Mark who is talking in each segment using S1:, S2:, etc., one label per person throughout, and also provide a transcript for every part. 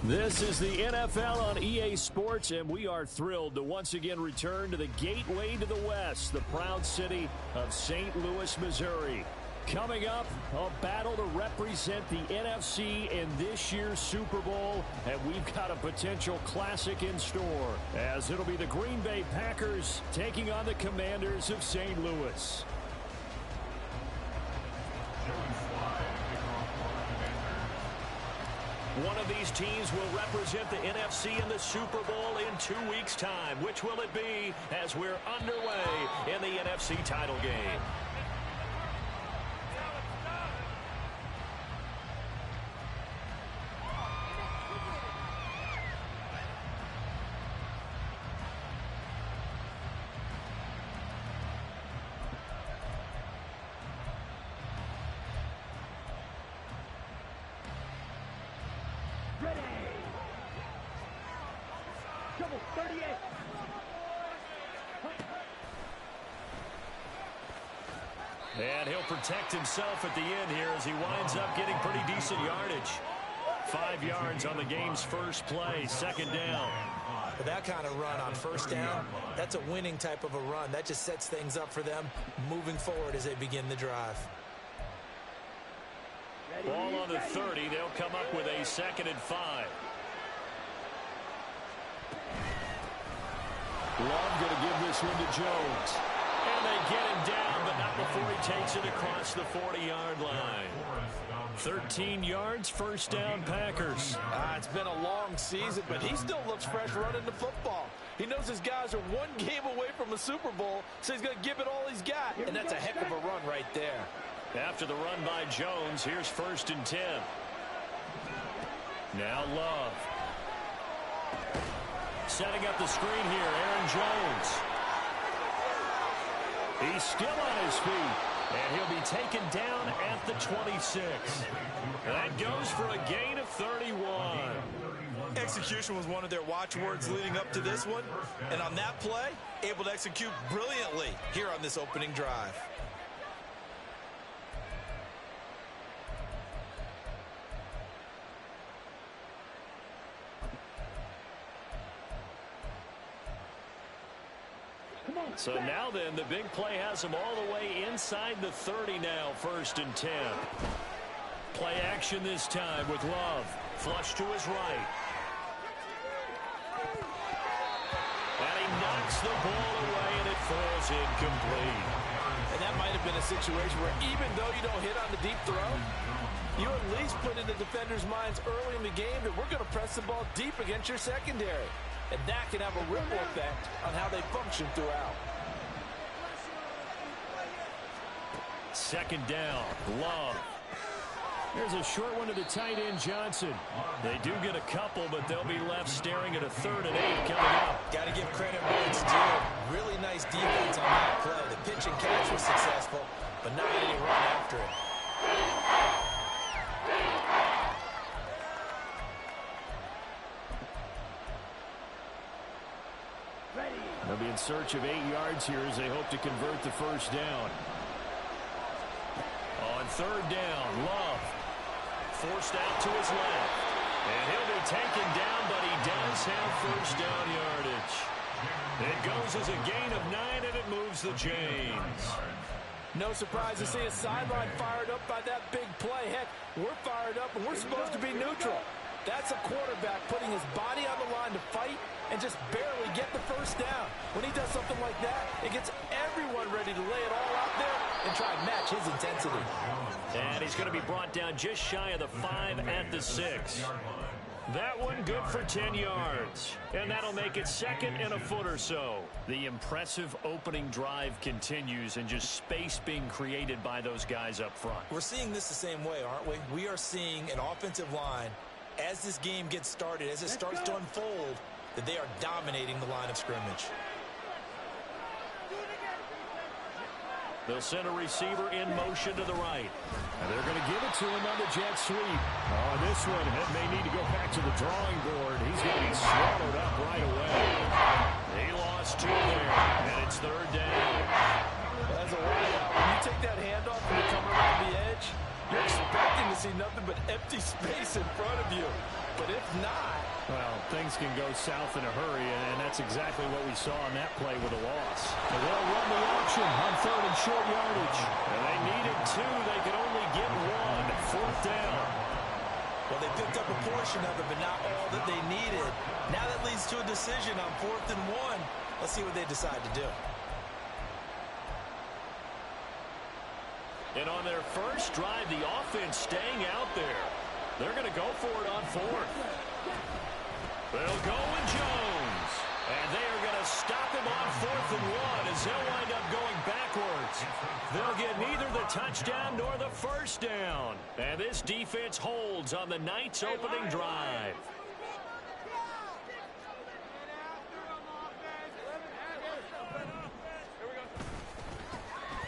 S1: This is the NFL on EA Sports, and we are thrilled to once again return to the gateway to the West, the proud city of St. Louis, Missouri. Coming up, a battle to represent the NFC in this year's Super Bowl, and we've got a potential classic in store, as it'll be the Green Bay Packers taking on the Commanders of St. Louis. One of these teams will represent the NFC in the Super Bowl in 2 weeks' time. Which will it be as we're underway in the NFC title game? And he'll protect himself at the end here as he winds up getting pretty decent yardage. 5 yards on the game's first play, second down.
S2: With that kind of run on first down, that's a winning type of a run. That just sets things up for them moving forward as they begin the drive.
S1: Ball on the 30. They'll come up with a 2nd and 5. Love going to give this one to Jones. And they get him down, but not before he takes it across the 40-yard line. 13 yards, first down, Packers.
S3: It's been a long season, but he still looks fresh running the football. He knows his guys are 1 game away from a Super Bowl, so he's going to give it all he's got. And that's a heck of a run right there.
S1: After the run by Jones, here's 1st and 10. Now Love. Setting up the screen here, Aaron Jones. He's still on his feet, and he'll be taken down at the 26. That goes for a gain of 31.
S3: Execution was one of their watchwords leading up to this one, and on that play, able to execute brilliantly here on this opening drive.
S1: So now then, the big play has him all the way inside the 30 now, 1st and 10. Play action this time with Love. Flush to his right. And he knocks the ball away, and it falls incomplete.
S3: And that might have been a situation where even though you don't hit on the deep throw, you at least put in the defenders' minds early in the game that we're going to press the ball deep against your secondary. And that can have a ripple effect on how they function throughout.
S1: 2nd down, Love. There's a short one to the tight end, Johnson. They do get a couple, but they'll be left staring at a 3rd and 8 coming up.
S2: Got to give credit where it's due. Really nice defense on that play. The pitch and catch was successful, but not any run after it.
S1: They'll be in search of 8 yards here as they hope to convert the 1st down. On 3rd down, Love. Forced out to his left. And he'll be taken down, but he does have 1st down yardage. It goes as a gain of 9, and it moves the chains.
S3: No surprise to see a sideline fired up by that big play. Heck, we're fired up, and we're supposed to be neutral. That's a quarterback putting his body on the line to fight and just barely get the 1st down. When he does something like that, it gets everyone ready to lay it all out there and try and match his intensity.
S1: And he's going to be brought down just shy of the 5 at the 6. That one good for 10 yards. And that'll make it 2nd and a foot or so. The impressive opening drive continues, and just space being created by those guys up front.
S2: We're seeing this the same way, aren't we? We are seeing an offensive line, as this game gets started, as it starts to unfold, that they are dominating the line of scrimmage.
S1: They'll send a receiver in motion to the right. And they're going to give it to him on the jet sweep. Oh, this one may need to go back to the drawing board. He's going to be swallowed up right away. He lost 2 there, and it's 3rd down.
S3: As a wideout, when you take that handoff and you come around the edge, you're expecting to see nothing but empty space in front of you. But if not,
S1: well, things can go south in a hurry, and that's exactly what we saw on that play with a loss.
S3: and they'll run the option on 3rd and short yardage.
S1: And they needed 2. They could only get 1. 4th down.
S2: Well, they picked up a portion of it, but not all that they needed. Now that leads to a decision on 4th and 1. Let's see what they decide to do.
S1: And on their first drive, the offense staying out there. They're going to go for it on 4th. They'll go with Jones. And they are going to stop him on 4th and 1 as they'll wind up going backwards. They'll get neither the touchdown nor the first down. And this defense holds on the Knights' opening drive.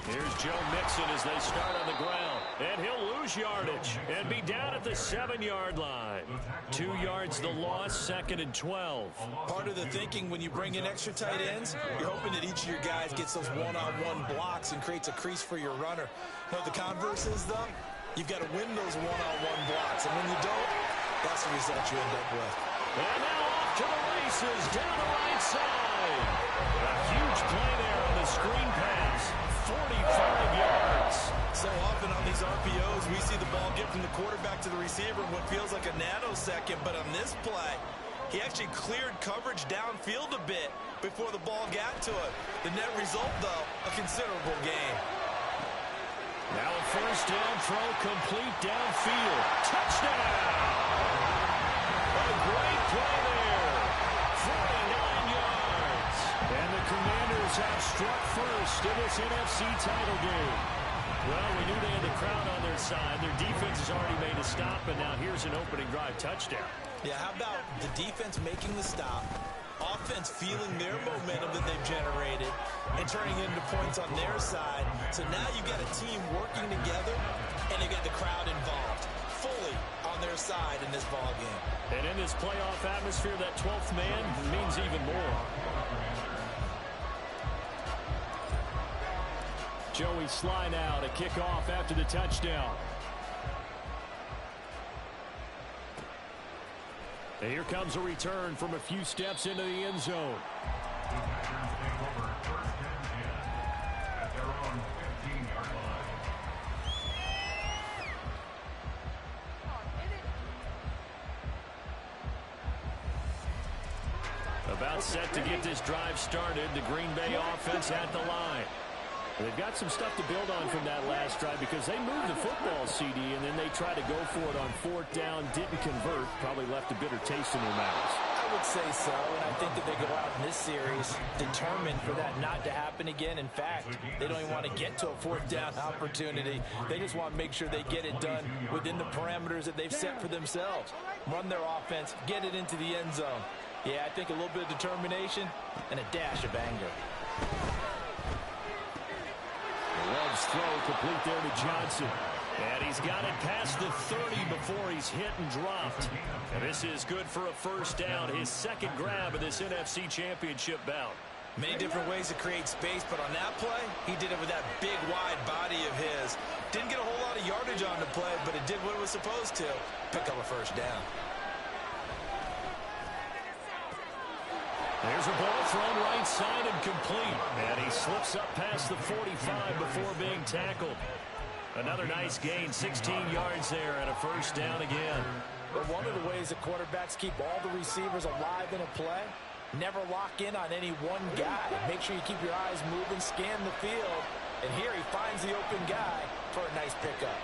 S1: Here's Joe Mixon as they start on the ground. And he'll lose yardage and be down at the 7-yard line. 2 yards the loss, 2nd and 12.
S2: Part of the thinking when you bring in extra tight ends, you're hoping that each of your guys gets those one-on-one blocks and creates a crease for your runner. You know what the converse is, though? You've got to win those one-on-one blocks. And when you don't, that's the result you end up with.
S1: And now off to the races down the right side. A huge play there on the screen pass. 45 yards.
S2: So often on these RPOs, we see the ball get from the quarterback to the receiver in what feels like a nanosecond. But on this play, he actually cleared coverage downfield a bit before the ball got to it. The net result, though, a considerable gain.
S1: Now a first down throw complete downfield. Touchdown! A great play there. 49 yards. And the Commanders have struck first in this NFC title game. Well, we knew they had the crowd on their side. Their defense has already made a stop, and now here's an opening drive touchdown.
S2: Yeah, how about the defense making the stop, offense feeling their momentum that they've generated, and turning into points on their side. So now you've got a team working together, and they've got the crowd involved fully on their side in this ball game.
S1: And in this playoff atmosphere, that 12th man means even more. Joey Sly now to kick off after the touchdown. And here comes a return from a few steps into the end zone. About set to get this drive started. The Green Bay offense at the line. They've got some stuff to build on from that last drive because they moved the football, CD, and then they tried to go for it on 4th down, didn't convert, probably left a bitter taste in their mouths.
S3: I would say so, and I think that they go out in this series determined for that not to happen again. In fact, they don't even want to get to a 4th down opportunity. They just want to make sure they get it done within the parameters that they've set for themselves. Run their offense, get it into the end zone. Yeah, I think a little bit of determination and a dash of anger.
S1: Love's throw complete there to Johnson. And he's got it past the 30 before he's hit and dropped. And this is good for a first down, his second grab of this NFC Championship bout.
S2: Many different ways to create space, but on that play, he did it with that big, wide body of his. Didn't get a whole lot of yardage on the play, but it did what it was supposed to, pick up a first down.
S1: There's a ball thrown right side and complete. And he slips up past the 45 before being tackled. Another nice gain, 16 yards there, and a first down again.
S3: But one of the ways that quarterbacks keep all the receivers alive in a play, never lock in on any one guy. Make sure you keep your eyes moving, scan the field. And here he finds the open guy for a nice pickup.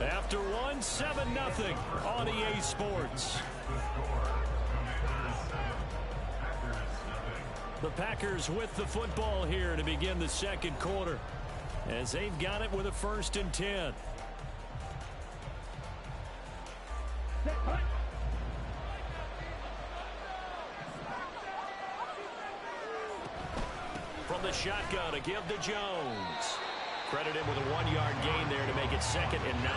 S1: After one, 7-0 on EA Sports. The Packers with the football here to begin the second quarter as they've got it with a 1st and 10. From the shotgun to give to Jones. Credit him with a 1-yard gain there to make it 2nd and 9.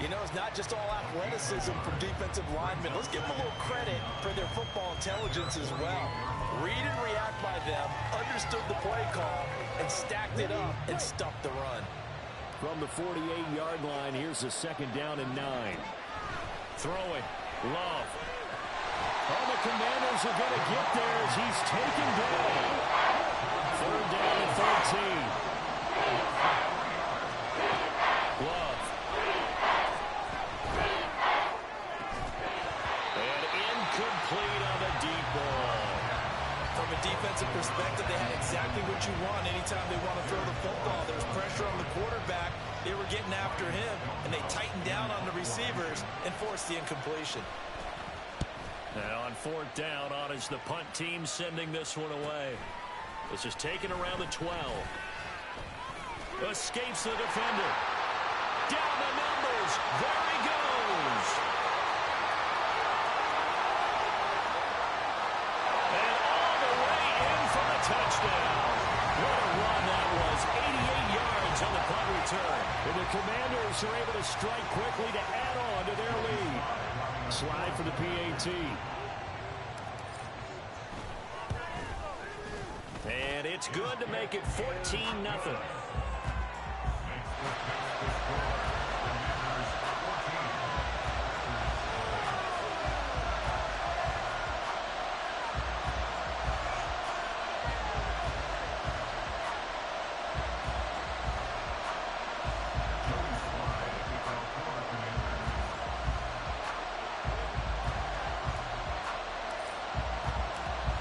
S3: You know, it's not just all athleticism from defensive linemen. Let's give them a little credit for their football intelligence as well. Read and react by them, understood the play call, and stacked it up and stuffed the run.
S1: from the 48-yard line. Here's a 2nd down and 9. Throwing. Love. Oh, the Commanders are going to get there as he's taken down. 3rd down and 13. Love. And incomplete on the deep ball.
S2: From a defensive perspective, they had exactly what you want anytime they want to throw the football. There was pressure on the quarterback. They were getting after him, and they tightened down on the receivers and forced the incompletion.
S1: Now on 4th down, on is the punt team sending this one away. This is taken around the 12. Escapes the defender. Down the numbers. There he goes. And all the way in for a touchdown. What a run that was. 88 yards on the punt return. And the Commanders are able to strike quickly to add on to their lead. Slide for the PAT. And it's good to make it 14-0.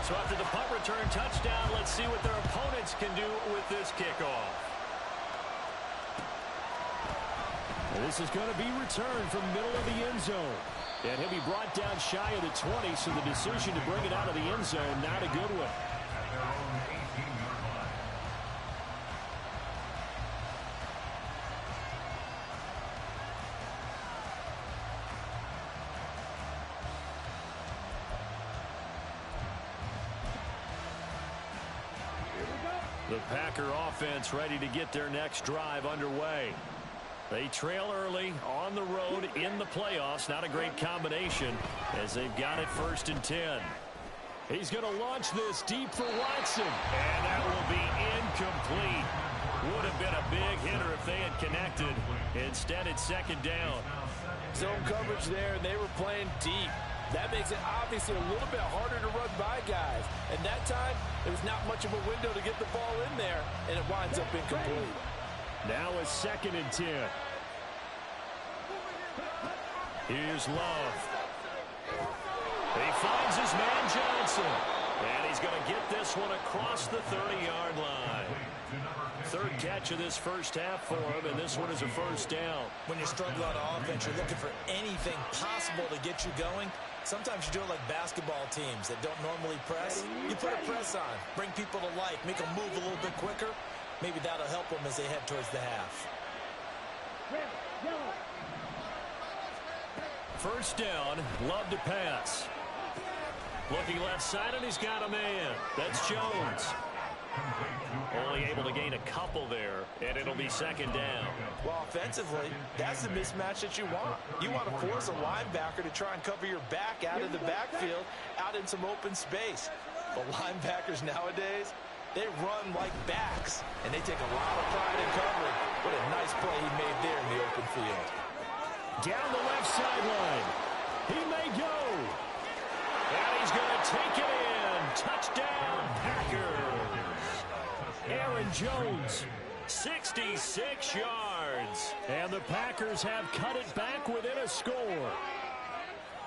S1: So after the punt return touchdown, let's see what their opponents can do with this kickoff. And this is going to be returned from middle of the end zone. And he'll be brought down shy of the 20, so the decision to bring it out of the end zone, not a good one. The Packer offense ready to get their next drive underway. They trail early on the road in the playoffs. Not a great combination as they've got it 1st and 10. He's going to launch this deep for Watson. And that will be incomplete. Would have been a big hitter if they had connected. Instead, it's 2nd down.
S3: Zone coverage there, and they were playing deep. That makes it obviously a little bit harder to run by guys. And that time, there was not much of a window to get the ball in there, and it winds up incomplete.
S1: Now a 2nd and 10. Here's Love. He finds his man Johnson. And he's going to get this one across the 30-yard line. 3rd catch of this first half for him, and this one is a 1st down.
S2: When you're struggling on offense, you're looking for anything possible to get you going. Sometimes you do it like basketball teams that don't normally press. You put a press on, bring people to life, make them move a little bit quicker. Maybe that'll help them as they head towards the half.
S1: 1st down, Love to pass. Looking left side, and he's got a man. That's Jones. Only able to gain a couple there, and it'll be 2nd down.
S2: Well, offensively, that's the mismatch that you want. You want to force a linebacker to try and cover your back out of the backfield, out in some open space. But linebackers nowadays, they run like backs, and they take a lot of pride in covering. What a nice play he made there in the open field.
S1: Down the left sideline. He may go. And he's going to take it in. Touchdown, Packers. Aaron Jones, 66 yards. And the Packers have cut it back within a score.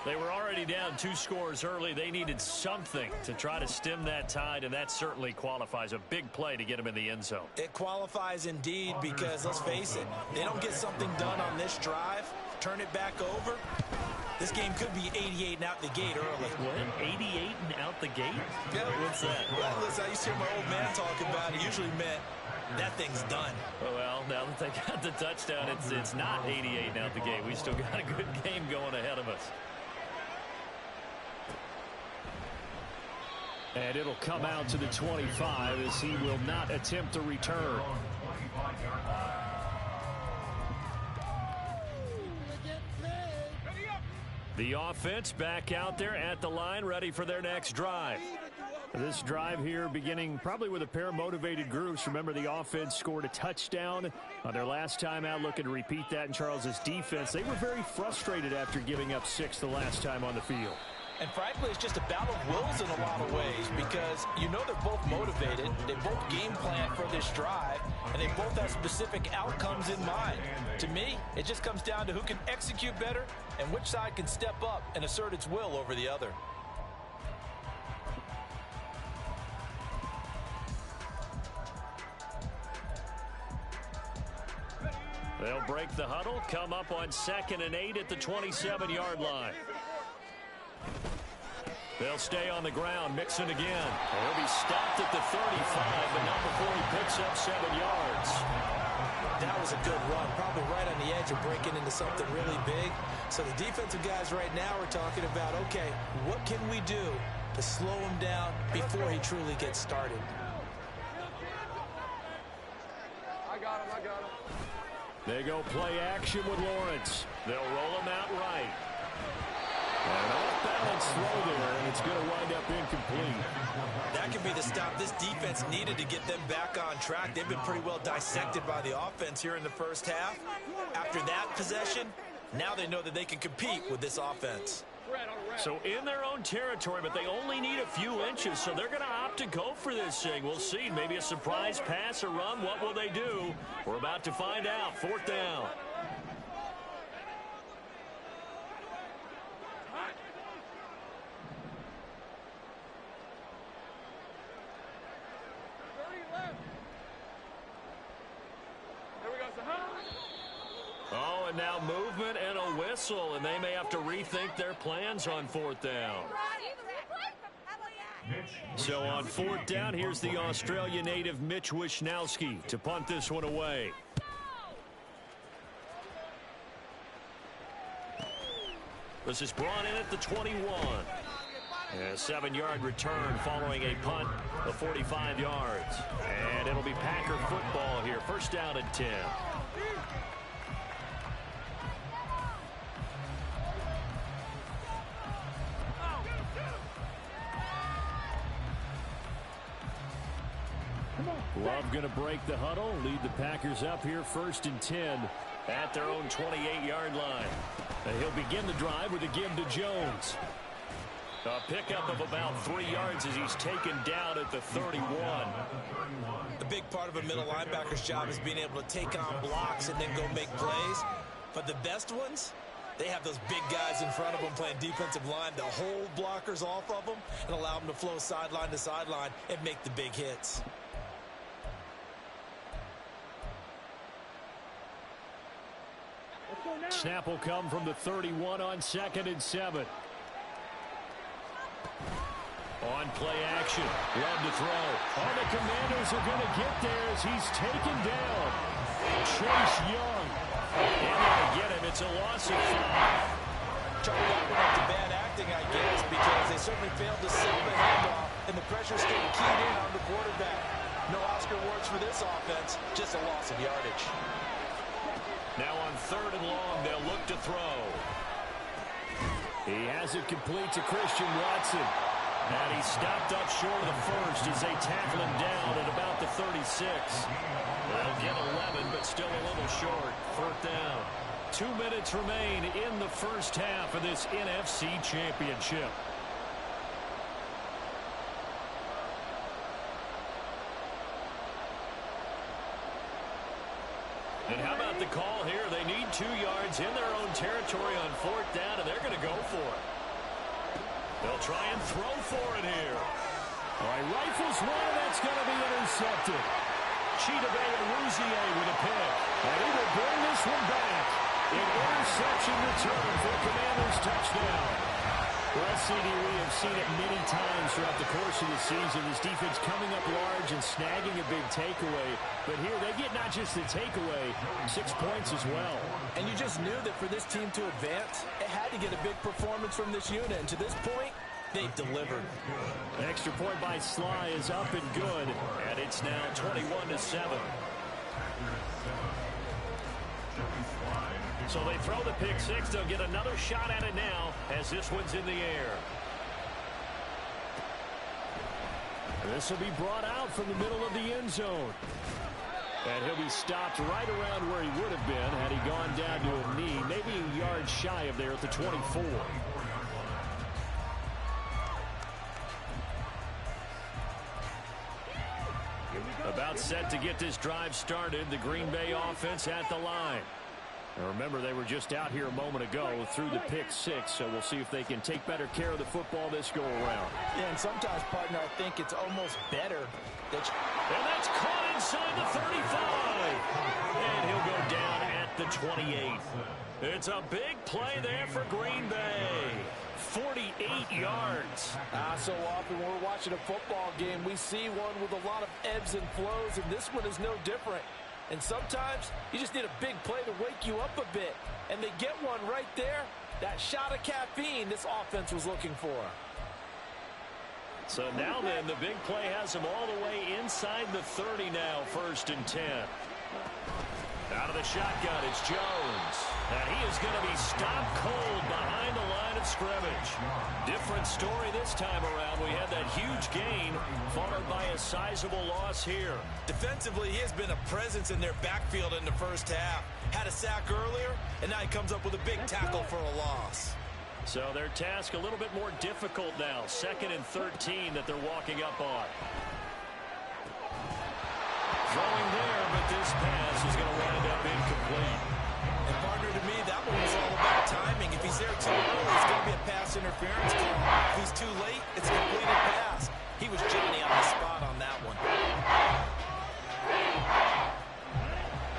S1: They were already down 2 scores early. They needed something to try to stem that tide, and that certainly qualifies. A big play to get him in the end zone.
S2: It qualifies indeed because, let's face it, they don't get something done on this drive, turn it back over, this game could be 88 and out the gate early.
S1: What? 88 and out the gate?
S2: Yeah.
S1: What's that?
S2: Well, listen, I used to hear my old man talk about it. Usually meant that thing's done.
S1: Well, now that they got the touchdown, it's not 88 and out the gate. We still got a good game going ahead of us. And it'll come out to the 25 as he will not attempt to return. The offense back out there at the line, ready for their next drive. This drive here beginning probably with a pair of motivated groups. Remember, the offense scored a touchdown on their last time out, looking to repeat that in Charles's defense. They were very frustrated after giving up 6 the last time on the field.
S2: And frankly, it's just a battle of wills in a lot of ways because you know they're both motivated. They both game plan for this drive, and they both have specific outcomes in mind. To me, it just comes down to who can execute better and which side can step up and assert its will over the other.
S1: They'll break the huddle, come up on 2nd and 8 at the 27-yard line. They'll stay on the ground, Mixon again. He'll be stopped at the 35, but not before he picks up 7 yards.
S2: That was a good run, probably right on the edge of breaking into something really big. So the defensive guys right now are talking about, okay, what can we do to slow him down before he truly gets started?
S4: I got him.
S1: They go play action with Lawrence. They'll roll him out right. An off-balance throw there, and it's going to wind up incomplete.
S2: That could be the stop this defense needed to get them back on track. They've been pretty well dissected by the offense here in the first half. After that possession, now they know that they can compete with this offense.
S1: So in their own territory, but they only need a few inches, so they're going to opt to go for this thing. We'll see. Maybe a surprise pass or run. What will they do? We're about to find out. 4th down. Oh, and now movement and a whistle, and they may have to rethink their plans on 4th down. So on 4th down, here's the Australia native Mitch Wishnowsky to punt this one away. This is brought in at the 21. A 7-yard return following a punt of 45 yards. And it'll be Packer football here. 1st down and 10. Love going to break the huddle, lead the Packers up here 1st and 10 at their own 28-yard line. And he'll begin the drive with a give to Jones. A pickup of about 3 yards as he's taken down at the 31.
S2: The big part of a middle linebacker's job is being able to take on blocks and then go make plays. But the best ones, they have those big guys in front of them playing defensive line to hold blockers off of them and allow them to flow sideline to sideline and make the big hits.
S1: Snap will come from the 31 on 2nd and 7. On play action. Love to throw. Oh, the Commanders are going to get there as he's taken down. Chase Young. And they get him. It's a loss of 5.
S2: Charlie, that went up to bad acting, I guess, because they certainly failed to sell the handoff, and the pressure stayed keyed in on the quarterback. No Oscar awards for this offense, just a loss of yardage.
S1: Now on 3rd and long, they'll look to throw. He has it complete to Christian Watson. And he stopped up short of the 1st as they tackle him down at about the 36. They'll get 11, but still a little short. 4th down. 2 minutes remain in the first half of this NFC Championship. And how about the call here? They need 2 yards in their own territory on 4th down, and they're going to go for it. They'll try and throw for it here. All right, rifles one, that's going to be intercepted. Chidobe Awuzie with a pick. And he will bring this one back. An interception return for Commanders touchdown. Well, CD, we have seen it many times throughout the course of the season. This defense coming up large and snagging a big takeaway. But here they get not just the takeaway, 6 points as well.
S3: And you just knew that for this team to advance, it had to get a big performance from this unit. And to this point, they've delivered.
S1: Extra point by Sly is up and good. And it's now 21-7. So they throw the pick six. They'll get another shot at it now as this one's in the air. This will be brought out from the middle of the end zone. And he'll be stopped right around where he would have been had he gone down to a knee, maybe a yard shy of there at the 24. About set to get this drive started, the Green Bay offense at the line. Now remember, they were just out here a moment ago through the pick six, so we'll see if they can take better care of the football this go around.
S3: Yeah, and sometimes, partner, I think it's almost better that
S1: and that's caught inside the 35. And he'll go down at the 28. It's a big play there for Green Bay. 48 yards.
S3: So often when we're watching a football game, we see one with a lot of ebbs and flows, and this one is no different. And sometimes you just need a big play to wake you up a bit. And they get one right there. That shot of caffeine this offense was looking for.
S1: So now then, the big play has them all the way inside the 30 now, 1st and 10. Out of the shotgun, it's Jones. And he is going to be stopped cold behind the line of scrimmage. Different story this time around. We had that huge gain, followed by a sizable loss here.
S2: Defensively, he has been a presence in their backfield in the first half. Had a sack earlier, and now he comes up with a big tackle for a loss.
S1: So their task a little bit more difficult now. 2nd and 13 that they're walking up on. Throwing there, but this pass is going to wind up incomplete.
S2: And partner, to me, that one was all about timing. If he's there too early, it's going to be a pass interference call. If he's too late, it's a completed pass. He was Johnny on the spot on that one.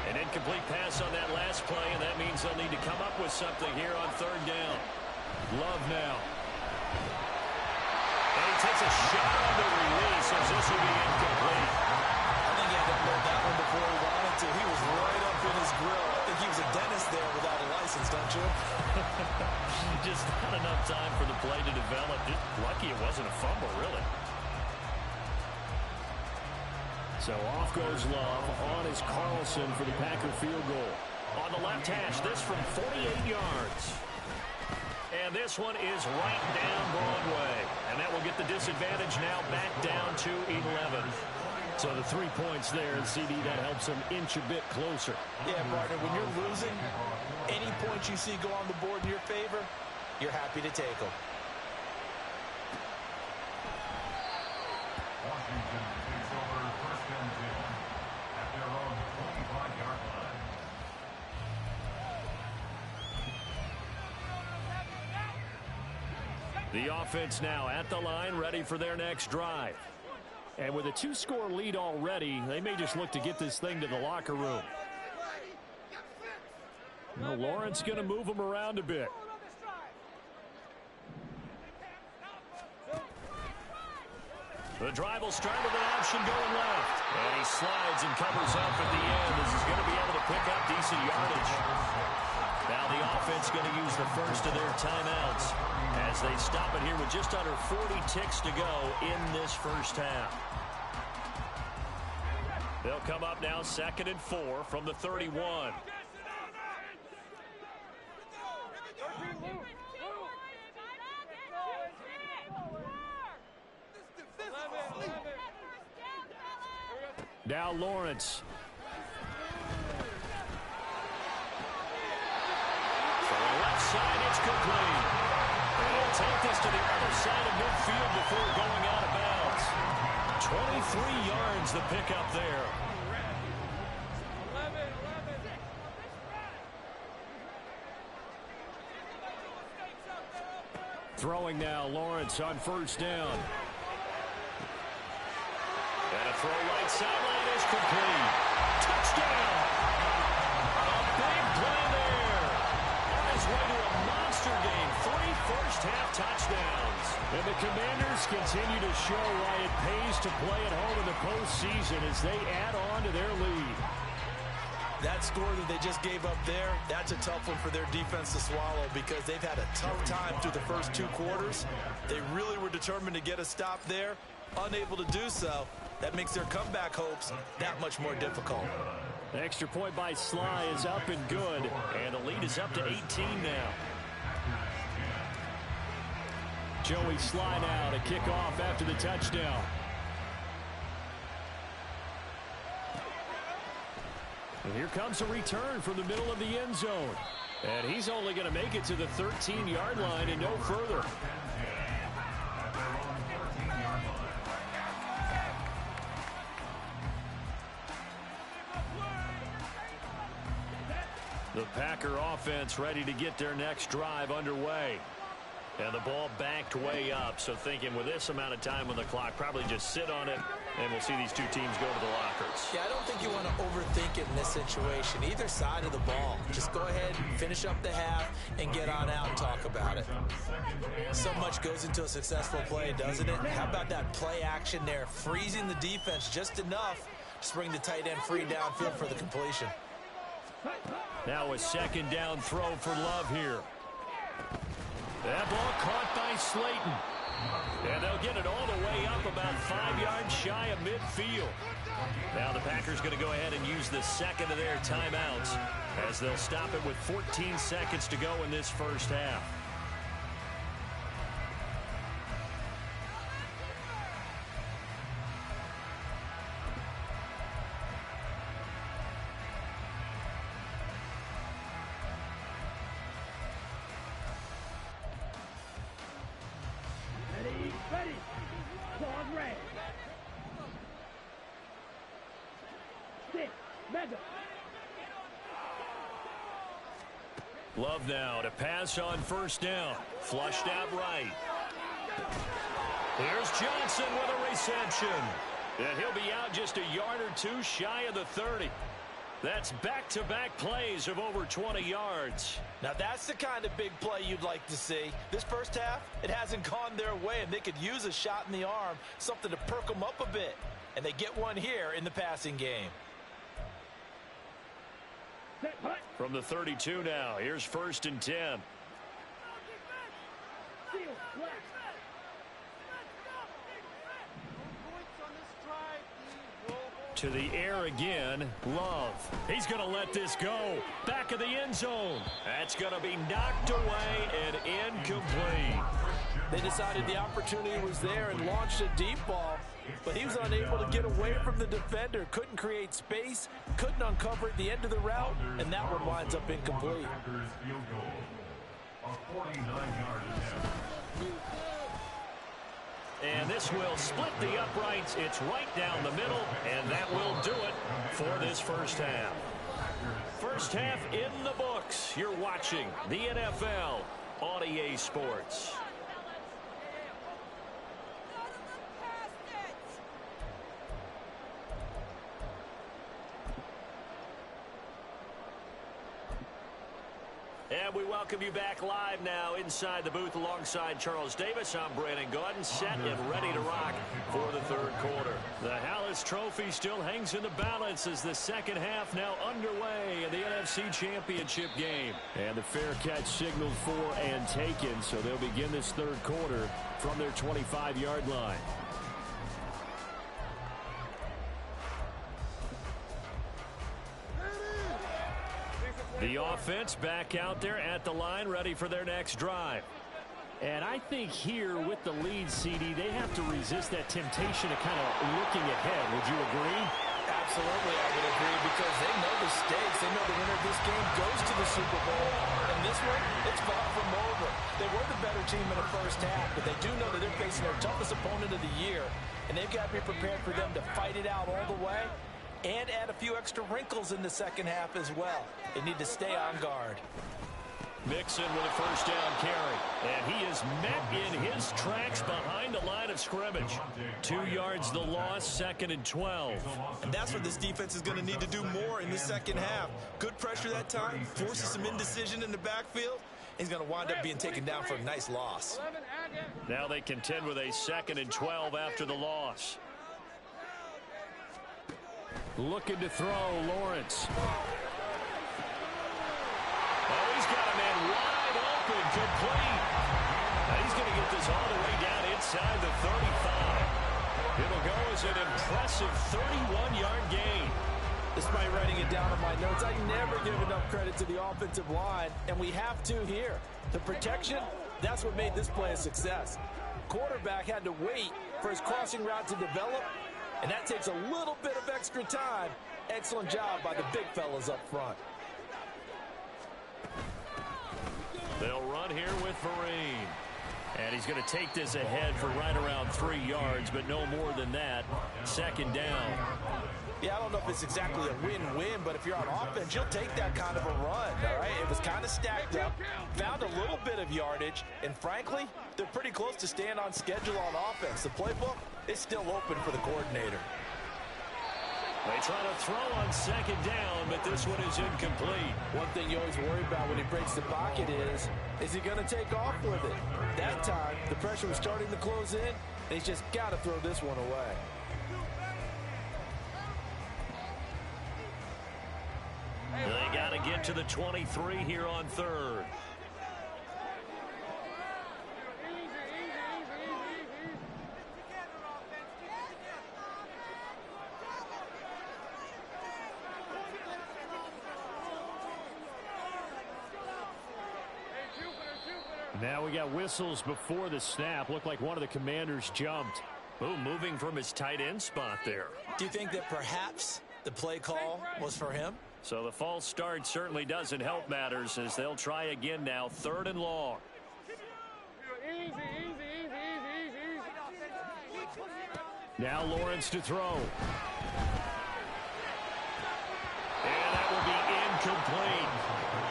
S1: An incomplete pass on that last play, and that means they'll need to come up with something here on 3rd down. Love now. And he takes a shot on the release as this will be incomplete.
S2: I think he had to load that one before he wanted to. He was right up in his grill. I think he was a dentist there without a license, don't you?
S1: Just not enough time for the play to develop. Just lucky it wasn't a fumble, really. So off goes Love. On is Carlson for the Packer field goal. On the left hash, this from 48 yards. And this one is right down Broadway. And that will get the disadvantage now back down to 11. So the 3 points there, and CD, that helps them inch a bit closer.
S2: Yeah, partner, when you're losing, any points you see go on the board in your favor, you're happy to take them.
S5: Washington takes over 1st and 10 at their own 25-yard line.
S1: The offense now at the line, ready for their next drive. And with a 2-score lead already, they may just look to get this thing to the locker room. Now Lawrence going to move them around a bit. The drive will start with an option going left. And he slides and covers up at the end as he's going to be able to pick up decent yardage. Now the offense going to use the first of their timeouts as they stop it here with just under 40 ticks to go in this first half. They'll come up now 2nd and 4 from the 31. Now Lawrence. For the left side, it's complete. And he'll take this to the other side of midfield before going out of bounds. 23 yards the pickup there. Throwing now, Lawrence on 1st down. And a throw right sideline is complete. Touchdown! A big play there. On his way to a monster game. 3 first-half touchdowns. And the Commanders continue to show why it pays to play at home in the postseason as they add on to their lead.
S2: That score that they just gave up there, that's a tough one for their defense to swallow because they've had a tough time through the first 2 quarters. They really were determined to get a stop there, unable to do so. That makes their comeback hopes that much more difficult.
S1: The extra point by Sly is up and good, and the lead is up to 18 now. Joey Sly now to kick off after the touchdown. And here comes a return from the middle of the end zone. And he's only going to make it to the 13-yard line and no further. The Packer offense ready to get their next drive underway. And the ball backed way up. So thinking with this amount of time on the clock, probably just sit on it, and we'll see these two teams go to the lockers.
S2: Yeah, I don't think you want to overthink it in this situation. Either side of the ball. Just go ahead, finish up the half, and get on out and talk about it. So much goes into a successful play, doesn't it? How about that play action there? Freezing the defense just enough to bring the tight end free downfield for the completion.
S1: Now a second down throw for Love here. That ball caught by Slayton. And they'll get it all the way up about 5 yards shy of midfield. Now the Packers going to go ahead and use the second of their timeouts as they'll stop it with 14 seconds to go in this first half.
S6: Ready. Pause red. Sit. Mega.
S1: Love now to pass on first down. Flushed out right. Here's Johnson with a reception. And he'll be out just a yard or two shy of the 30. That's back-to-back plays of over 20 yards.
S3: Now that's the kind of big play you'd like to see. This first half, it hasn't gone their way, and they could use a shot in the arm, something to perk them up a bit. And they get one here in the passing game.
S1: From the 32 now, here's 1st and 10. To the air again, Love. He's going to let this go. Back of the end zone. That's going to be knocked away and incomplete.
S3: They decided the opportunity was there and launched a deep ball, but he was unable to get away from the defender. Couldn't create space, couldn't uncover at the end of the route, and that one winds up incomplete.
S1: And this will split the uprights. It's right down the middle, and that will do it for this first half. First half in the books. You're watching the NFL on EA Sports. And we welcome you back live now inside the booth alongside Charles Davis. I'm Brandon Gaudin, set and ready to rock for the third quarter. The Hallis Trophy still hangs in the balance as the second half now underway in the NFC Championship game. And the fair catch signaled for and taken, so they'll begin this third quarter from their 25-yard line. The offense back out there at the line, ready for their next drive. And I think here with the lead, CD, they have to resist that temptation of kind of looking ahead. Would you agree?
S3: Absolutely, I would agree, because they know the stakes. They know the winner of this game goes to the Super Bowl. And this one, it's far from over. They were the better team in the first half, but they do know that they're facing their toughest opponent of the year. And they've got to be prepared for them to fight it out all the way and add a few extra wrinkles in the second half as well. They need to stay on guard.
S1: Mixon with a first down carry. And he is met in his tracks behind the line of scrimmage. 2 yards the loss, 2nd and 12.
S2: And that's what this defense is going to need to do more in the second half. Good pressure that time, forces some indecision in the backfield. He's going to wind up being taken down for a nice loss.
S1: Now they contend with a 2nd and 12 after the loss. Looking to throw, Lawrence. Oh, he's got a man wide open, complete. Now he's going to get this all the way down inside the 35. It'll go as an impressive 31-yard gain.
S3: Despite writing it down on my notes, I never give enough credit to the offensive line, and we have to here. The protection, that's what made this play a success. Quarterback had to wait for his crossing route to develop, and that takes a little bit of extra time, Excellent job by the big fellas up front.
S1: They'll run here with Vereen. And he's going to take this ahead for right around 3 yards, but no more than that. Second down.
S3: Yeah, I don't know if it's exactly a win-win, but if you're on offense, you'll take that kind of a run, all right? It was kind of stacked up, found a little bit of yardage, and frankly, they're pretty close to staying on schedule on offense. The playbook is still open for the coordinator.
S1: They try to throw on second down, but this one is incomplete.
S3: One thing you always worry about when he breaks the pocket is he going to take off with it? That time, the pressure was starting to close in, and he's just got to throw this one away.
S1: They got to get to the 23 here on third. Now we got whistles before the snap. Looked like one of the Commanders jumped. Ooh, moving from his tight end spot there.
S2: Do you think that perhaps the play call was for him?
S1: So the false start certainly doesn't help matters as they'll try again now, 3rd and long. Now Lawrence to throw. And that will be incomplete.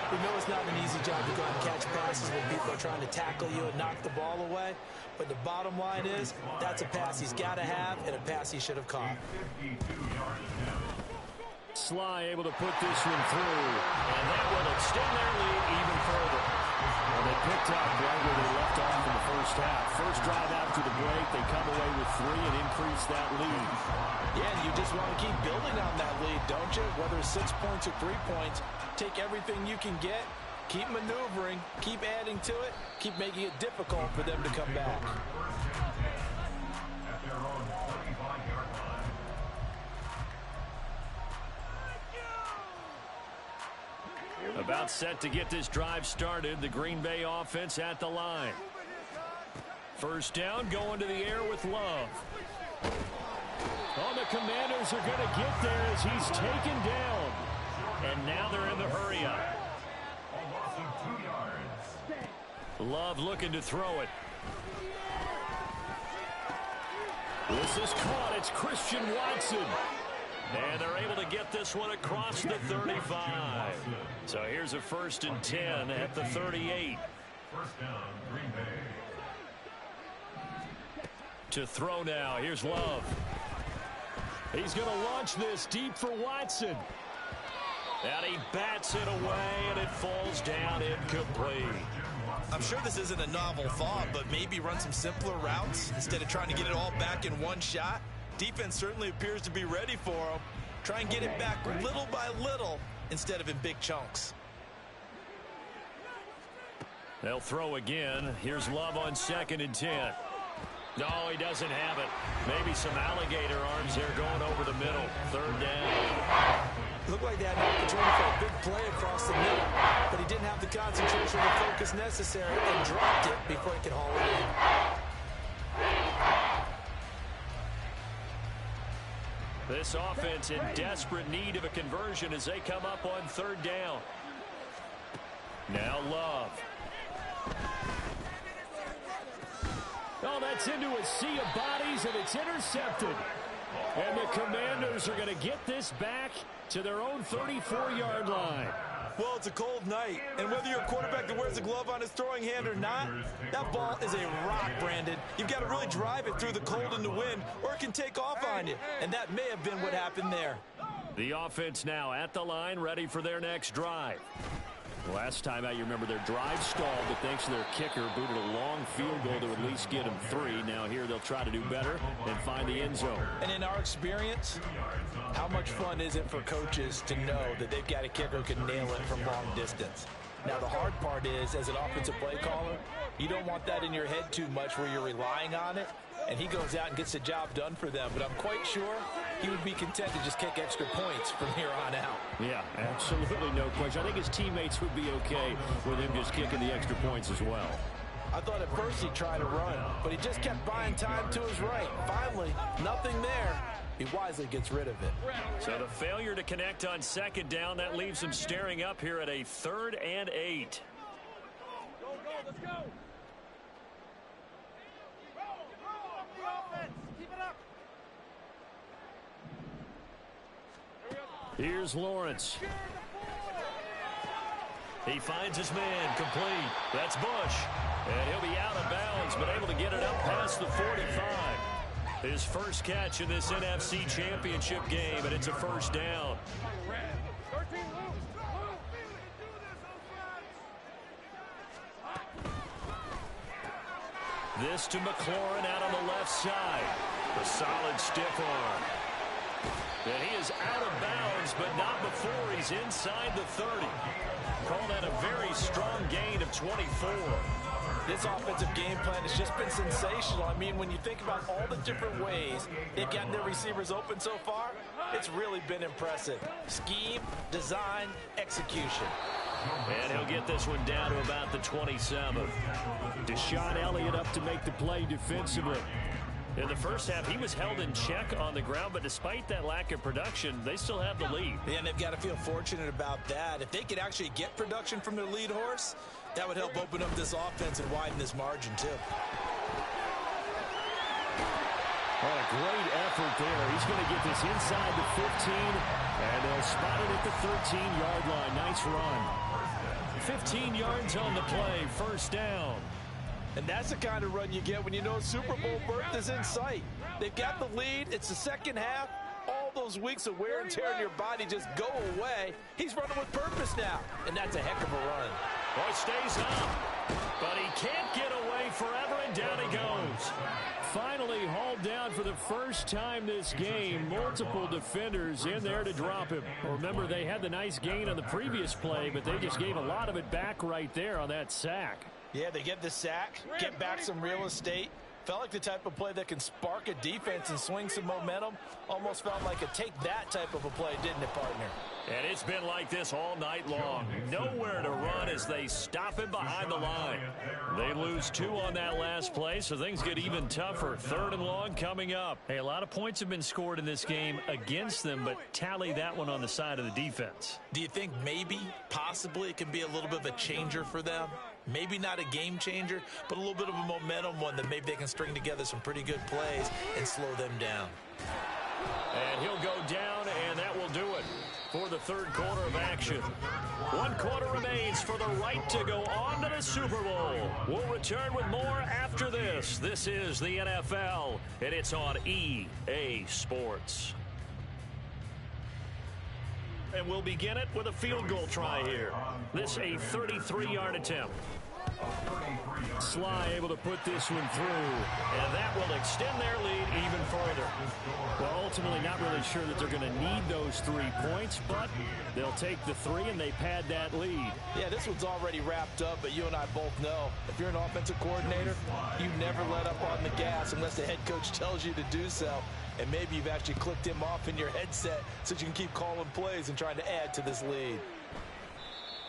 S3: We know it's not an easy job to go and catch passes when people are trying to tackle you and knock the ball away. But the bottom line is that's a pass he's got to have and a pass he should have caught.
S1: Sly able to put this one through, and that will extend their lead even further. Well, they picked up right where they left off in the first half. First drive after the break, they come away with 3 and increase that lead.
S3: Yeah, you just want to keep building on that lead, don't you? Whether it's 6 points or 3 points, take everything you can get, keep maneuvering, keep adding to it, keep making it difficult for them to come back.
S5: At their own 35-yard line.
S1: About set to get this drive started. The Green Bay offense at the line. First down, going to the air with Love. Oh, the Commanders are going to get there as he's taken down. And now they're in the hurry up.
S5: A loss of 2 yards.
S1: Love looking to throw it. This is caught. It's Christian Watson. And they're able to get this one across the 35. So here's a 1st and 10 at the 38.
S5: First down, Green Bay.
S1: To throw now. Here's Love. He's going to launch this deep for Watson. And he bats it away, and it falls down incomplete.
S2: I'm sure this isn't a novel thought, but maybe run some simpler routes instead of trying to get it all back in one shot. Defense certainly appears to be ready for him. Try and get it back little by little instead of in big chunks.
S1: They'll throw again. Here's Love on 2nd and 10. No, he doesn't have it. Maybe some alligator arms there going over the middle. 3rd down.
S3: Looked like they had an opportunity for a big play across the middle, but he didn't have the concentration or focus necessary and dropped it before he could haul it in.
S1: This offense in desperate need of a conversion as they come up on 3rd down. Now Love. Oh, that's into a sea of bodies, and it's intercepted. And the Commanders are going to get this back to their own 34-yard line.
S3: Well, it's a cold night, and whether you're a quarterback that wears a glove on his throwing hand or not, that ball is a rock, Brandon. You've got to really drive it through the cold and the wind, or it can take off on you, and that may have been what happened there.
S1: The offense now at the line, ready for their next drive. Last time out, you remember their drive stalled, but thanks to their kicker, booted a long field goal to at least get them 3. Now here they'll try to do better and find the end zone.
S3: And in our experience, how much fun is it for coaches to know that they've got a kicker who can nail it from long distance? Now, the hard part is, as an offensive play caller, you don't want that in your head too much where you're relying on it, and he goes out and gets the job done for them. But I'm quite sure he would be content to just kick extra points from here on out.
S1: Yeah, absolutely no question. I think his teammates would be okay with him just kicking the extra points as well.
S3: I thought at first he'd try to run, but he just kept buying time to his right. Finally, nothing there. He wisely gets rid of it.
S1: So the failure to connect on second down, that leaves him staring up here at a 3rd and 8.
S6: Go, let's go. Keep it up.
S1: Here's Lawrence. He finds his man, complete. That's Bush. And he'll be out of bounds, but able to get it up past the 45. His first catch in this NFC Championship game, and it's a first down. This to McLaurin out on the left side. A solid stiff arm. And he is out of bounds, but not before he's inside the 30. Call that a very strong gain of 24.
S3: This offensive game plan has just been sensational. I mean, when you think about all the different ways they've gotten their receivers open so far, it's really been impressive. Scheme, design, execution.
S1: And he'll get this one down to about the 27. Deshaun Elliott up to make the play defensively. In the first half, he was held in check on the ground, but despite that lack of production, they still have the lead.
S2: Yeah, and they've got to feel fortunate about that. If they could actually get production from their lead horse, that would help open up this offense and widen this margin, too.
S1: Oh, a great effort there. He's going to get this inside the 15, and they'll spot it at the 13-yard line. Nice run. 15 yards on the play, first down.
S3: And that's the kind of run you get when you know Super Bowl berth is in sight. They've got the lead. It's the second half. All those weeks of wear and tear in your body just go away. He's running with purpose now, and that's a heck of a run.
S1: Boy, stays up, but he can't get away forever, and down he goes. Finally hauled down for the first time this game. Multiple defenders in there to drop him. Remember, they had the nice gain on the previous play, but they just gave a lot of it back right there on that sack.
S3: Yeah, they get the sack, get back some real estate. Felt like the type of play that can spark a defense and swing some momentum. Almost felt like a take-that type of a play, didn't it, partner?
S1: And it's been like this all night long. Nowhere to run as they stop him behind the line. They lose 2 on that last play, so things get even tougher. 3rd and long coming up. Hey, a lot of points have been scored in this game against them, but tally that one on the side of the defense.
S2: Do you think maybe, possibly, it can be a little bit of a changer for them? Maybe not a game changer, but a little bit of a momentum one that maybe they can string together some pretty good plays and slow them down.
S1: And he'll go down, and that will do it for the 3rd quarter of action. 1 quarter remains for the right to go on to the Super Bowl. We'll return with more after this. This is the NFL, and it's on EA Sports. And we'll begin it with a field goal try here. This a 33-yard attempt. Sly able to put this one through, and that will extend their lead even further. Well, ultimately not really sure that they're going to need those 3 points, but they'll take the 3 and they pad that lead.
S3: Yeah, this one's already wrapped up, but you and I both know if you're an offensive coordinator, you never let up on the gas unless the head coach tells you to do so. And maybe you've actually clicked him off in your headset so you can keep calling plays and trying to add to this lead.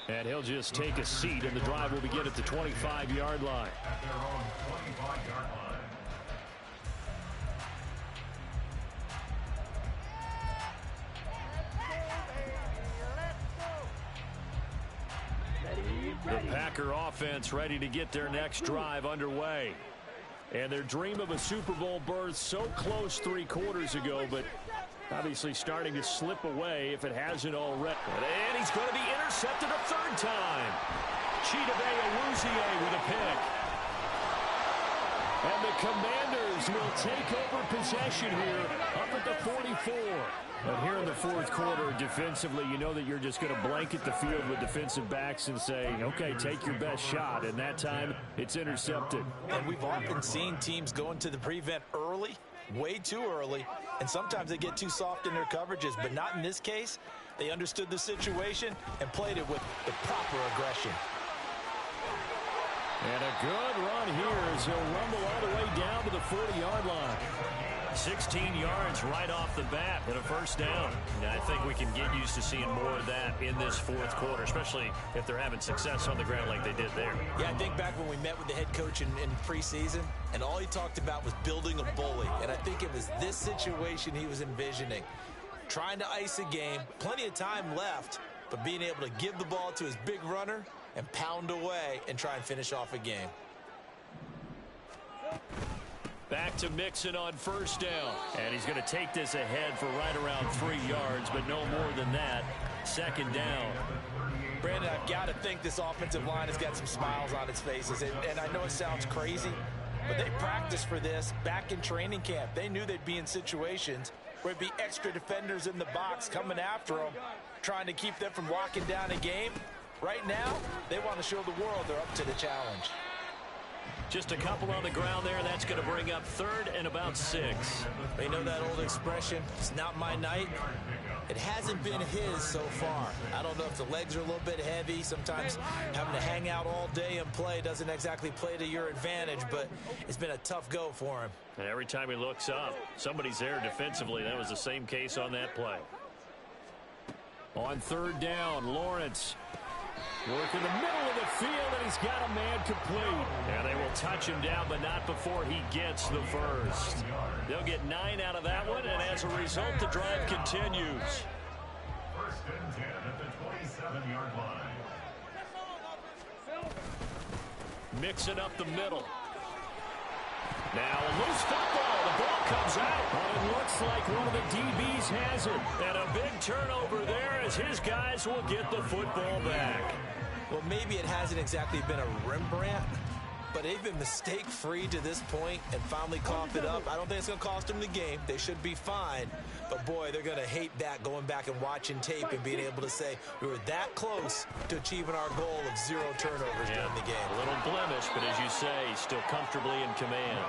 S1: And he'll just take a seat, and the drive will begin at the 25-yard line.
S5: At their own 25-yard line.
S1: The Packer offense ready to get their next drive underway. And their dream of a Super Bowl berth so close 3 quarters ago, but obviously starting to slip away if it hasn't already. And he's going to be intercepted a 3rd time. Chidobe Awuzie with a pick. And the Commanders will take over possession here up at the 44. But here in the 4th quarter, defensively, you know that you're just going to blanket the field with defensive backs and say, okay, take your best shot. And that time, it's intercepted.
S3: And we've often seen teams go into the prevent early, way too early, and sometimes they get too soft in their coverages. But not in this case. They understood the situation and played it with the proper aggression.
S1: And a good run here as he'll rumble all the way down to the 40-yard line. 16 yards right off the bat and a first down. Now, I think we can get used to seeing more of that in this fourth quarter, especially if they're having success on the ground like they did there.
S2: Yeah, I think back when we met with the head coach in preseason, and all he talked about was building a bully. And I think it was this situation he was envisioning. Trying to ice a game, plenty of time left, but being able to give the ball to his big runner and pound away and try and finish off a game.
S1: Back to Mixon on first down. And he's going to take this ahead for right around 3 yards, but no more than that. Second down.
S3: Brandon, I've got to think this offensive line has got some smiles on its faces. And I know it sounds crazy, but they practiced for this back in training camp. They knew they'd be in situations where it'd be extra defenders in the box coming after them, trying to keep them from locking down a game. Right now, they want to show the world they're up to the challenge.
S1: Just a couple on the ground there. That's going to bring up 3rd and about 6.
S2: They know that old expression, it's not my night. It hasn't been his so far. I don't know if the legs are a little bit heavy. Sometimes having to hang out all day and play doesn't exactly play to your advantage, but it's been a tough go for him.
S1: And every time he looks up, somebody's there defensively. That was the same case on that play. On 3rd down, Lawrence working the middle of the field, and he's got a man complete. And they will touch him down, but not before he gets the first. They'll get 9 out of that one, and as a result, the drive continues.
S5: 1st and 10 at the 27-yard line.
S1: Mixing up the middle. Now a loose football. The ball comes out. Well, it looks like one of the DBs has it. And a big turnover there as his guys will get the football back.
S2: Well, maybe it hasn't exactly been a Rembrandt, but they've been mistake-free to this point and finally coughed it up. I don't think it's going to cost them the game. They should be fine. But, boy, they're going to hate that, going back and watching tape and being able to say we were that close to achieving our goal of 0 turnovers during the game.
S1: A little blemish, but as you say, still comfortably in command.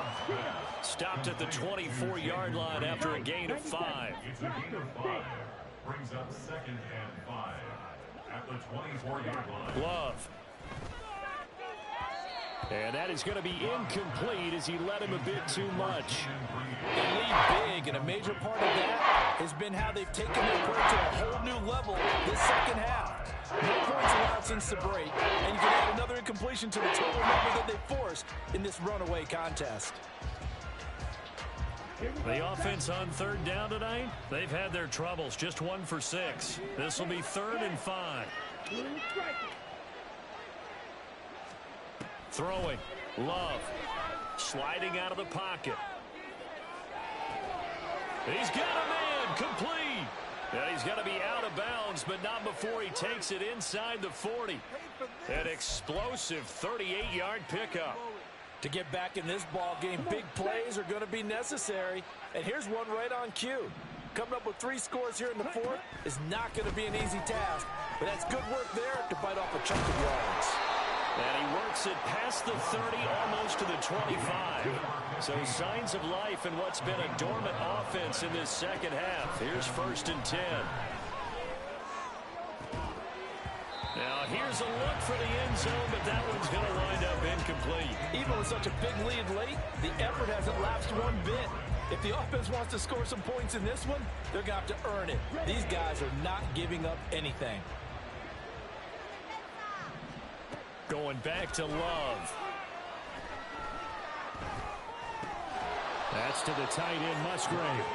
S1: Stopped at the 24-yard line after a gain of 5.
S5: It's a gain of 5. Brings up 2nd and 5 at the 24-yard line.
S1: Love. And that is going to be incomplete as he led him a bit too much.
S3: They lead big, and a major part of that has been how they've taken their play to a whole new level this second half. No points allowed since the break, and you can add another incompletion to the total number that they forced in this runaway contest.
S1: The offense on 3rd down tonight, they've had their troubles. Just 1 for 6. This will be 3rd and 5. Throwing. Love. Sliding out of the pocket. He's got a man. Complete. And he's going to be out of bounds, but not before he takes it inside the 40. An explosive 38-yard pickup.
S3: To get back in this ball game, big plays are going to be necessary. And here's one right on cue. Coming up with 3 scores here in the 4th is not going to be an easy task, but that's good work there to bite off a chunk of yards.
S1: And he works it past the 30, almost to the 25. So signs of life in what's been a dormant offense in this second half. Here's 1st and 10. Now here's a look for the end zone, but that one's going to wind up incomplete.
S3: Even with such a big lead late, the effort hasn't lapsed one bit. If the offense wants to score some points in this one, they're going to have to earn it. These guys are not giving up anything.
S1: Going back to Love. That's to the tight end, Musgrave.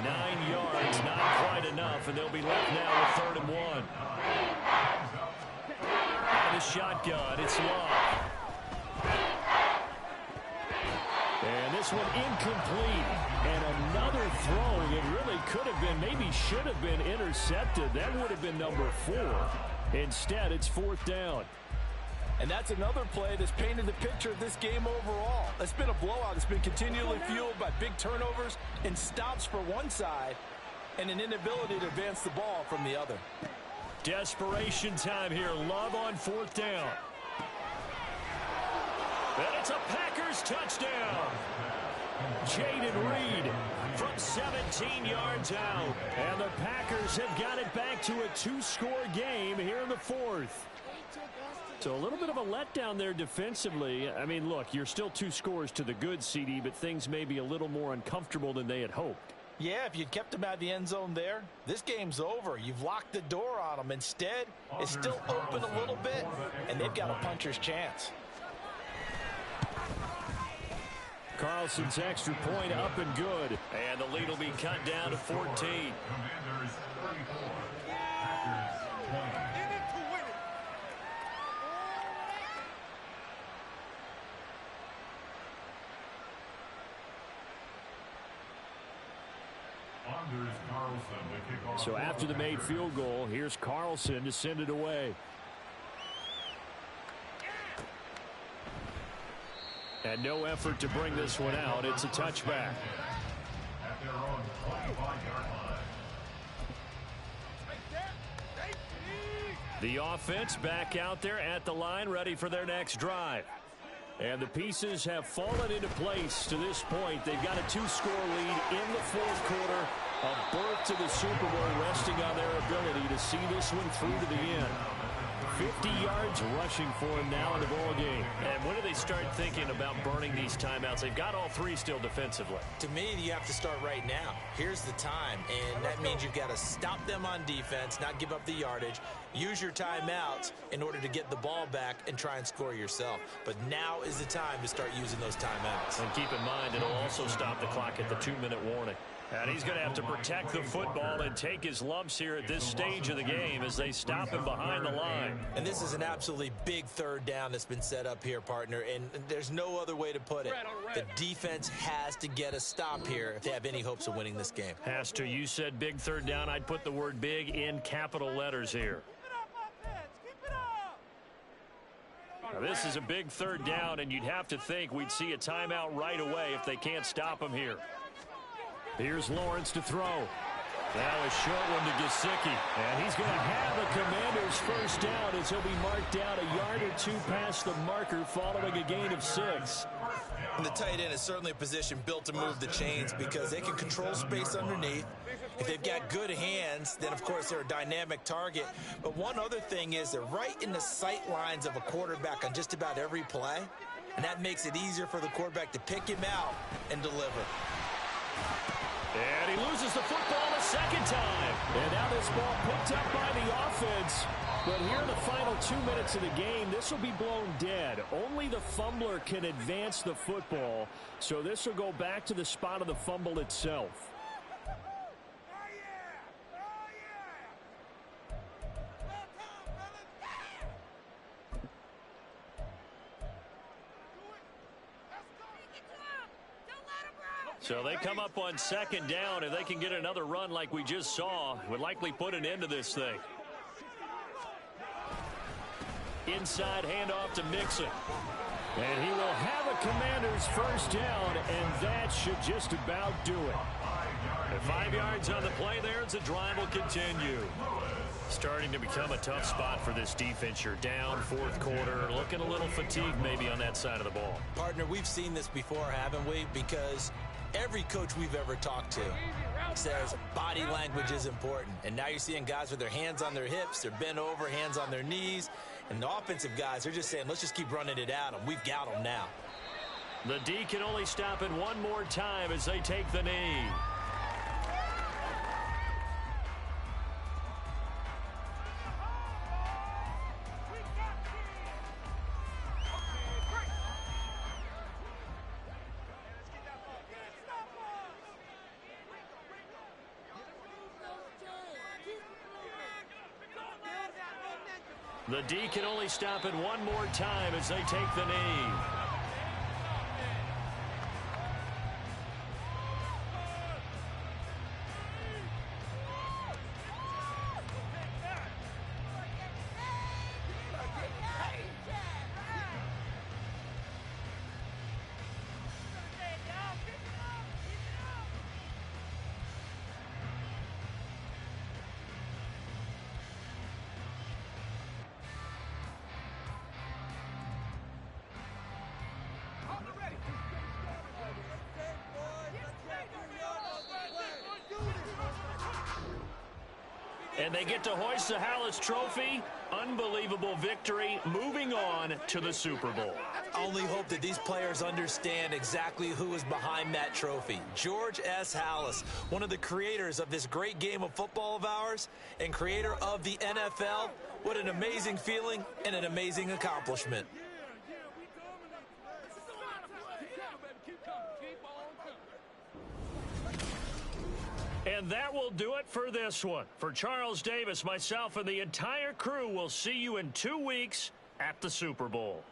S1: 9 yards, not quite enough, and they'll be left now with 3rd and 1. Out of the shotgun, it's Love. And this one incomplete. And another throw that really could have been, maybe should have been intercepted. That would have been number 4. Instead, it's 4th down.
S3: And that's another play that's painted the picture of this game overall. It's been a blowout. It's been continually fueled by big turnovers and stops for one side and an inability to advance the ball from the other.
S1: Desperation time here. Love on 4th down. And it's a Packers touchdown. Jaden Reed from 17 yards out. And the Packers have got it back to a 2-score game here in the 4th. So a little bit of a letdown there defensively. I mean, look, you're still 2 scores to the good, CD, but things may be a little more uncomfortable than they had hoped.
S3: Yeah, if you'd kept him out of the end zone there, this game's over. You've locked the door on them. Instead, it's still open a little bit, and they've got a puncher's chance.
S1: Carlson's extra point up and good. And the lead will be cut down to 14.
S5: Commanders 34, Packers 20.
S1: So after the made field goal, here's Carlson to send it away. And no effort to bring this one out. It's a touchback.
S5: At their own 25-yard line.
S1: The offense back out there at the line, ready for their next drive. And the pieces have fallen into place to this point. They've got a 2-score lead in the fourth quarter. A berth to the Super Bowl resting on their ability to see this one through to the end. 50 yards rushing for him now in the ball game.
S7: And when do they start thinking about burning these timeouts? They've got all 3 still defensively.
S2: To me, you have to start right now. Here's the time, and that means you've got to stop them on defense, not give up the yardage, use your timeouts in order to get the ball back and try and score yourself. But now is the time to start using those timeouts.
S7: And keep in mind, it'll also stop the clock at the 2-minute warning.
S1: And he's going to have to protect the football and take his lumps here at this stage of the game as they stop him behind the line.
S2: And this is an absolutely big third down that's been set up here, partner, and there's no other way to put it. The defense has to get a stop here if they have any hopes of winning this game.
S1: Has to. You said big third down. I'd put the word big in capital letters here. Now, this is a big third down, and you'd have to think we'd see a timeout right away if they can't stop him here. Here's Lawrence to throw. Now a short one to Gesicki. And he's going to have a Commanders first down as he'll be marked down a yard or 2 past the marker following a gain of 6.
S2: And the tight end is certainly a position built to move the chains because they can control space underneath. If they've got good hands, then, of course, they're a dynamic target. But one other thing is they're right in the sight lines of a quarterback on just about every play. And that makes it easier for the quarterback to pick him out and deliver.
S1: And he loses the football a second time. And now this ball picked up by the offense. But here in the final 2 minutes of the game, this will be blown dead. Only the fumbler can advance the football. So this will go back to the spot of the fumble itself. So they come up on second down. If they can get another run like we just saw, would likely put an end to this thing. Inside handoff to Mixon. And he will have a Commanders first down, and that should just about do it. And 5 yards on the play there as the drive will continue. Starting to become a tough spot for this defense. You're down fourth quarter, looking a little fatigued maybe on that side of the ball.
S2: Partner, we've seen this before, haven't we? Because every coach we've ever talked to says body language is important. And now you're seeing guys with their hands on their hips, they're bent over, hands on their knees. And the offensive guys, they're just saying, let's just keep running it at them. We've got them now.
S1: The D can only stop it one more time as they take the knee. The D can only stop it one more time as they take the knee.
S7: And they get to hoist the Hallis Trophy. Unbelievable victory, moving on to the Super Bowl.
S2: I only hope that these players understand exactly who is behind that trophy. George S. Hallis, one of the creators of this great game of football of ours and creator of the NFL. What an amazing feeling and an amazing accomplishment.
S7: And that will do it for this one. For Charles Davis, myself, and the entire crew, we'll see you in 2 weeks at the Super Bowl.